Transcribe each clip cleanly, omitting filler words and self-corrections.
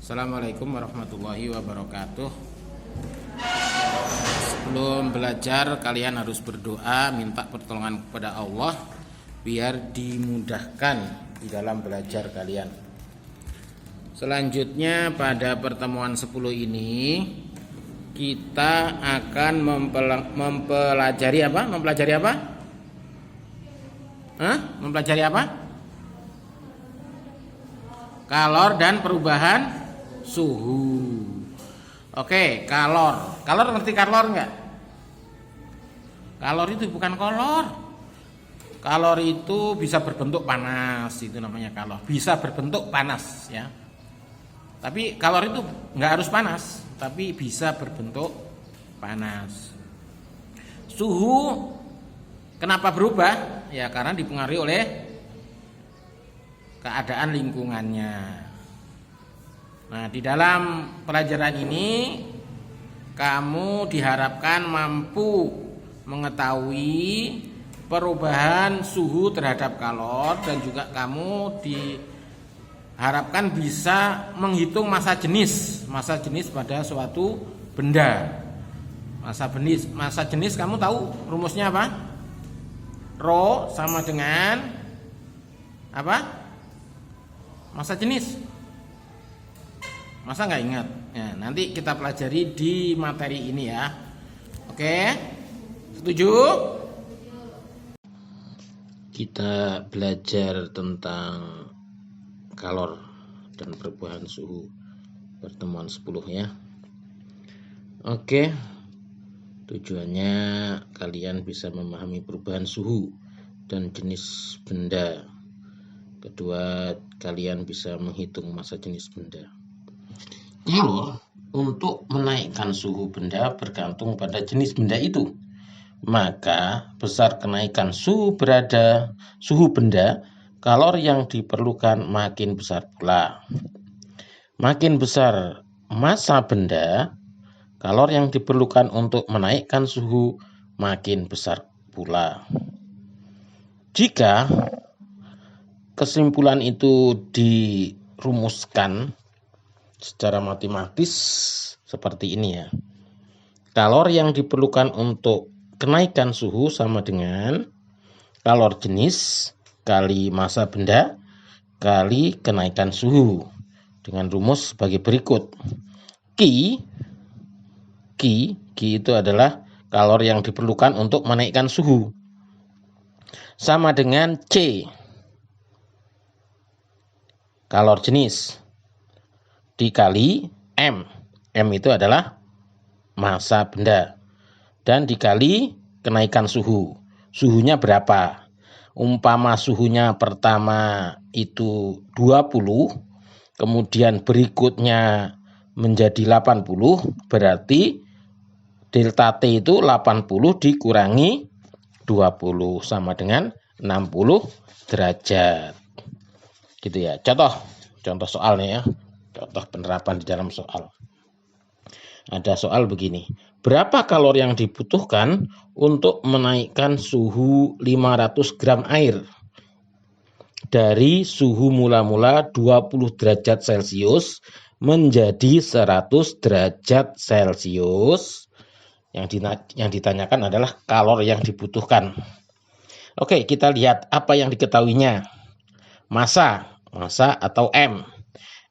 Assalamualaikum warahmatullahi wabarakatuh. Sebelum belajar, kalian harus berdoa, minta pertolongan kepada Allah biar dimudahkan di dalam belajar kalian. Selanjutnya pada pertemuan 10 ini kita akan mempelajari apa? Mempelajari apa? Kalor dan perubahan suhu. Oke, kalor. Kalor ngerti kalor enggak? Kalor itu bukan kolor. Kalor itu bisa berbentuk panas, itu namanya kalor. Bisa berbentuk panas ya. Tapi kalor itu enggak harus panas, tapi bisa berbentuk panas. Suhu kenapa berubah? Ya karena dipengaruhi oleh keadaan lingkungannya. Nah, di dalam pelajaran ini kamu diharapkan mampu mengetahui perubahan suhu terhadap kalor, dan juga kamu diharapkan bisa menghitung massa jenis pada suatu benda. Massa jenis kamu tahu rumusnya apa? Rho sama dengan apa? Massa jenis. Masa nggak ingat? Ya, nanti kita pelajari di materi ini ya. Oke? Setuju? Kita belajar tentang kalor dan perubahan suhu pertemuan 10 ya. Oke. Tujuannya kalian bisa memahami perubahan suhu dan jenis benda. Kedua, kalian bisa menghitung massa jenis benda. Ini untuk menaikkan suhu benda bergantung pada jenis benda itu. Maka besar kenaikan suhu benda, kalor yang diperlukan makin besar pula. Makin besar massa benda, kalor yang diperlukan untuk menaikkan suhu makin besar pula. Jika kesimpulan itu dirumuskan secara matematis seperti ini ya. Kalor yang diperlukan untuk kenaikan suhu sama dengan kalor jenis kali massa benda kali kenaikan suhu, dengan rumus sebagai berikut. Q itu adalah kalor yang diperlukan untuk menaikkan suhu, sama dengan C, kalor jenis, dikali M. M itu adalah massa benda. Dan dikali kenaikan suhu. Suhunya berapa? Umpama suhunya pertama itu 20, kemudian berikutnya menjadi 80, berarti delta T itu 80 dikurangi 20 sama dengan 60 derajat. Gitu ya. Contoh soalnya ya. Contoh penerapan di dalam soal. Ada soal begini. Berapa kalor yang dibutuhkan untuk menaikkan suhu 500 gram air dari suhu mula-mula 20 derajat Celcius menjadi 100 derajat Celcius? Yang ditanyakan adalah kalor yang dibutuhkan. Oke, kita lihat apa yang diketahuinya. Massa atau M.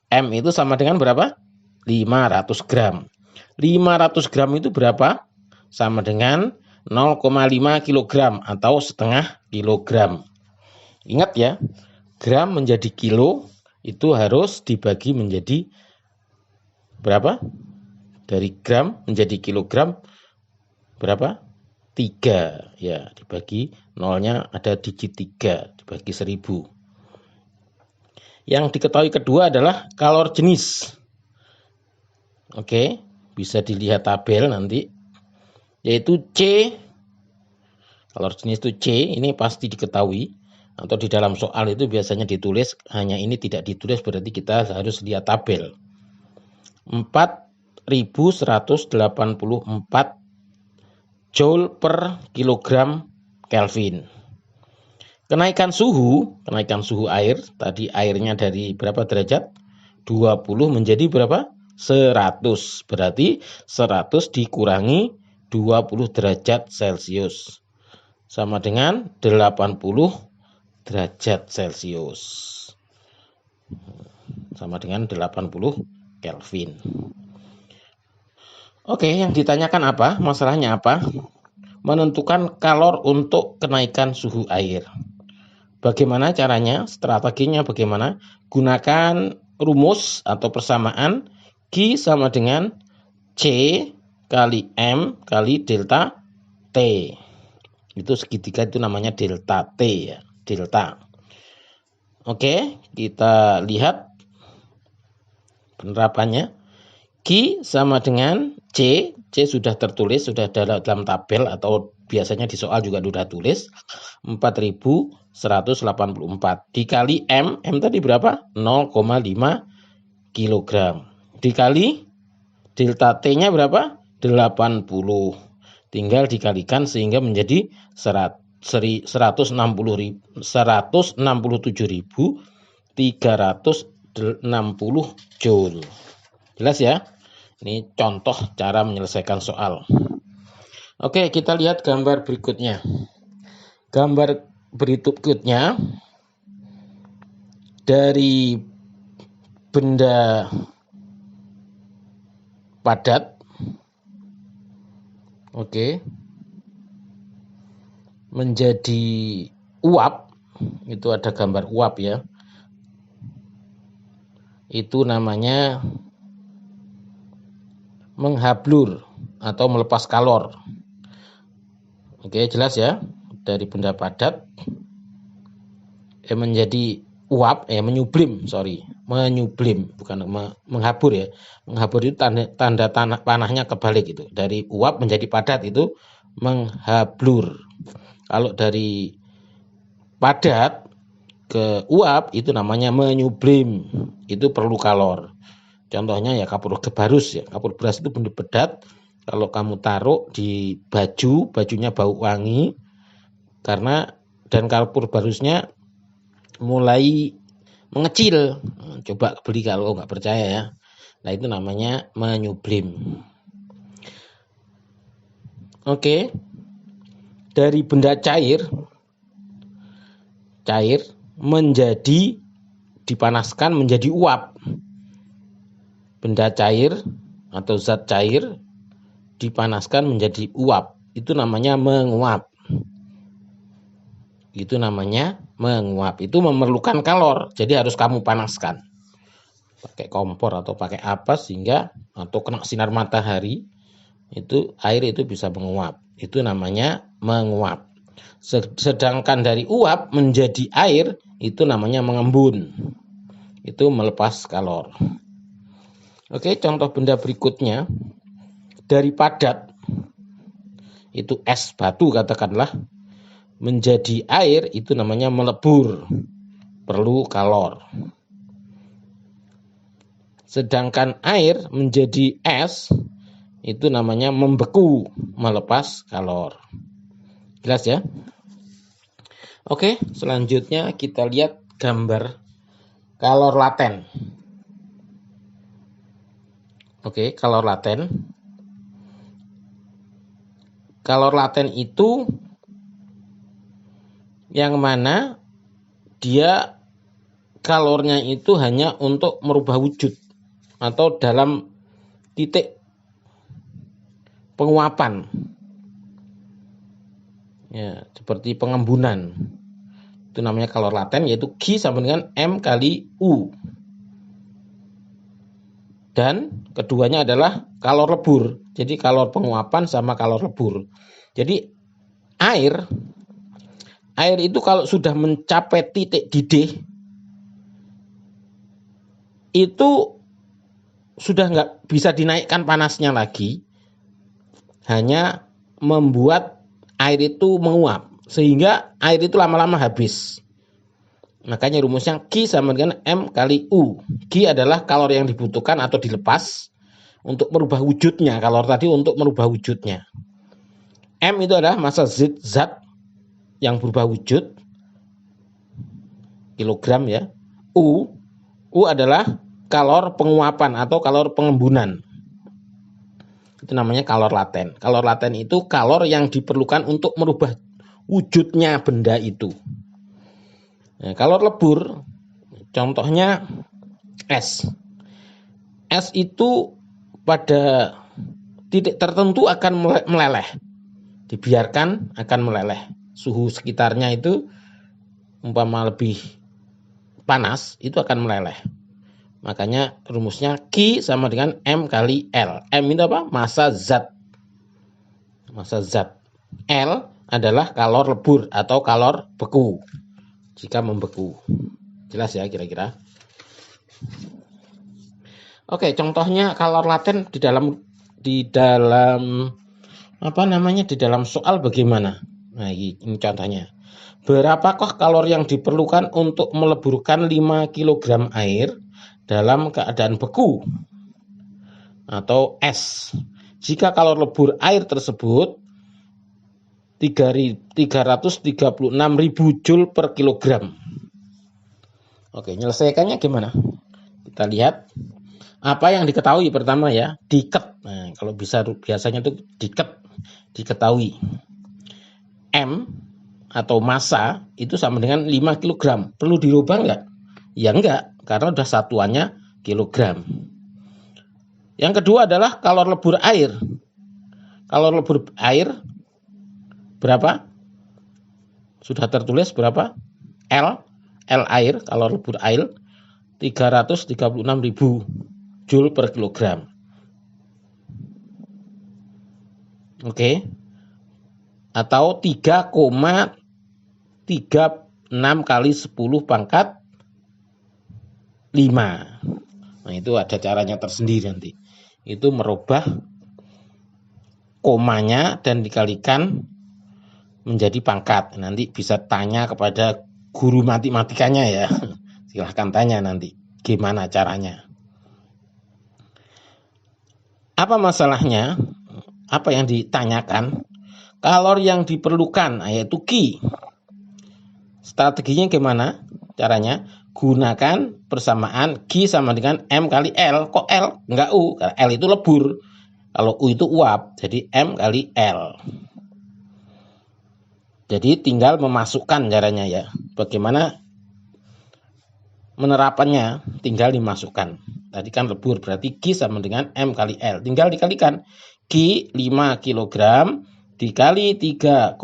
M itu sama dengan berapa? 500 gram. 500 gram itu berapa? Sama dengan 0,5 kilogram atau setengah kilogram. Ingat ya, gram menjadi kilo itu harus dibagi menjadi berapa? Dari gram menjadi kilogram berapa? 3. Ya, dibagi nolnya ada digit 3, dibagi 1000. Yang diketahui kedua adalah kalor jenis. Oke, bisa dilihat tabel nanti. Yaitu C. Kalor jenis itu C, ini pasti diketahui. Atau di dalam soal itu biasanya ditulis, hanya ini tidak ditulis, berarti kita harus lihat tabel. 4184 Joule per kilogram Kelvin. Kenaikan suhu air, tadi airnya dari berapa derajat? 20 menjadi berapa? 100. Berarti 100 dikurangi 20 derajat Celcius sama dengan 80 derajat Celcius. Sama dengan 80 Kelvin. Oke, yang ditanyakan apa? Masalahnya apa? Menentukan kalor untuk kenaikan suhu air. Bagaimana caranya? Strateginya bagaimana? Gunakan rumus atau persamaan Q sama dengan C kali M kali delta T. Itu segitiga itu namanya delta T ya, delta. Oke, kita lihat penerapannya. Q sama dengan C sudah tertulis, sudah dalam tabel atau biasanya di soal juga sudah tulis 4184 dikali M tadi berapa? 0,5 kg dikali delta T-nya berapa? 80. Tinggal dikalikan sehingga menjadi 167.360 Joule. Jelas ya? Ini contoh cara menyelesaikan soal. Oke, kita lihat gambar berikutnya. Gambar berikutnya dari benda padat. Oke. Menjadi uap. Itu ada gambar uap ya. Itu namanya menghablur atau melepas kalor. Oke, jelas ya. Dari benda padat menjadi uap, menyublim, menyublim, bukan menghabur ya. Menghabur itu tanda panahnya kebalik itu. Dari uap menjadi padat itu menghablur. Kalau dari padat ke uap itu namanya menyublim. Itu perlu kalor. Contohnya ya kapur barus ya. Kapur beras itu benda padat. Kalau kamu taruh di baju, bajunya bau wangi dan kapur barusnya mulai mengecil. Coba beli kalau nggak percaya ya. Nah itu namanya menyublim. Oke. Dari benda cair dipanaskan menjadi uap. Benda cair atau zat cair dipanaskan menjadi uap. Itu namanya menguap. Itu memerlukan kalor. Jadi harus kamu panaskan. Pakai kompor atau pakai apa atau kena sinar matahari, itu air itu bisa menguap. Itu namanya menguap. Sedangkan dari uap menjadi air itu namanya mengembun. Itu melepas kalor. Oke, contoh benda berikutnya. Dari padat, itu es batu katakanlah, menjadi air itu namanya melebur. Perlu kalor. Sedangkan air menjadi es itu namanya membeku, melepas kalor. Jelas ya? Oke, selanjutnya kita lihat gambar kalor laten. Oke, kalor laten. Kalor laten itu yang mana dia kalornya itu hanya untuk merubah wujud atau dalam titik penguapan. Ya, seperti pengembunan. Itu namanya kalor laten, yaitu Q sama dengan M kali U. Dan keduanya adalah kalor lebur. Jadi kalor penguapan sama kalor lebur. Jadi air itu kalau sudah mencapai titik didih itu sudah nggak bisa dinaikkan panasnya lagi. Hanya membuat air itu menguap. Sehingga air itu lama-lama habis. Makanya rumusnya Q sama dengan M kali U. Q adalah kalor yang dibutuhkan atau dilepas untuk merubah wujudnya. Kalor tadi untuk merubah wujudnya. M itu adalah massa zat yang berubah wujud. Kilogram ya. U adalah kalor penguapan atau kalor pengembunan. Itu namanya kalor laten. Kalor laten itu kalor yang diperlukan untuk merubah wujudnya benda itu. Nah, kalor lebur, contohnya es. Es itu pada titik tertentu akan meleleh. Dibiarkan akan meleleh. Suhu sekitarnya itu umpama lebih panas, itu akan meleleh. Makanya rumusnya Q sama dengan M kali L. M itu apa? Massa zat. Massa zat. L adalah kalor lebur atau kalor beku jika membeku. Jelas ya kira-kira? Oke, contohnya kalor laten di dalam di dalam soal bagaimana? Nah, ini contohnya. Berapakah kalor yang diperlukan untuk meleburkan 5 kg air dalam keadaan beku atau es? Jika kalor lebur air tersebut 336.000 Joule per kilogram. Oke, menyelesaikannya gimana? Kita lihat. Apa yang diketahui pertama ya, diket. Nah, kalau biasanya itu diketahui. M atau massa itu sama dengan 5 kg. Perlu dirubah enggak? Ya enggak, karena udah satuannya kilogram. Yang kedua adalah kalor lebur air. Kalor lebur air berapa? Sudah tertulis berapa? L air, kalor lebur air 336.000 Joule per kilogram. Oke. Atau 3,36 kali 10 pangkat 5. Nah, itu ada caranya tersendiri nanti. Itu merubah komanya dan dikalikan menjadi pangkat. Nanti bisa tanya kepada guru matematikanya ya. Silahkan tanya nanti gimana caranya. Apa masalahnya? Apa yang ditanyakan? Kalor yang diperlukan yaitu Q. Strateginya gimana? Caranya gunakan persamaan Q sama dengan M kali L. Kok L? Enggak U, karena L itu lebur. Kalau U itu uap, jadi M kali L. Jadi tinggal memasukkan caranya ya. Bagaimana menerapannya? Tinggal dimasukkan. Tadi kan lebur, berarti Q sama dengan M kali L. Tinggal dikalikan. Q 5 kg dikali 3,36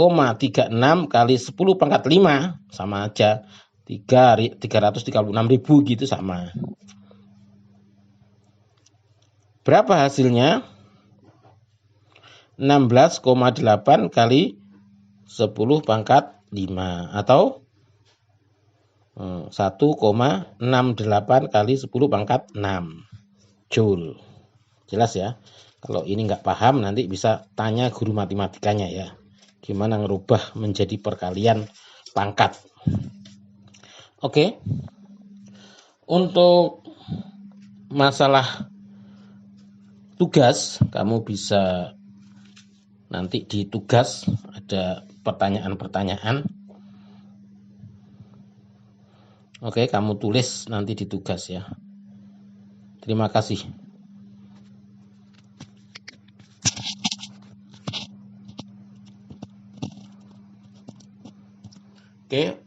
kali 10 pangkat 5. Sama aja. 336.000 gitu sama. Berapa hasilnya? 16,8 kali 10 pangkat 5. Atau 1,68 kali 10 pangkat 6 Joule. Jelas ya? Kalau ini nggak paham nanti bisa tanya guru matematikanya ya. Gimana ngerubah menjadi perkalian pangkat. Oke. Untuk masalah tugas, kamu bisa nanti di tugas ada pertanyaan-pertanyaan. Oke, kamu tulis nanti di tugas ya. Terima kasih. Oke,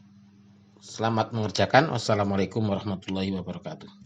selamat mengerjakan. Wassalamualaikum warahmatullahi wabarakatuh.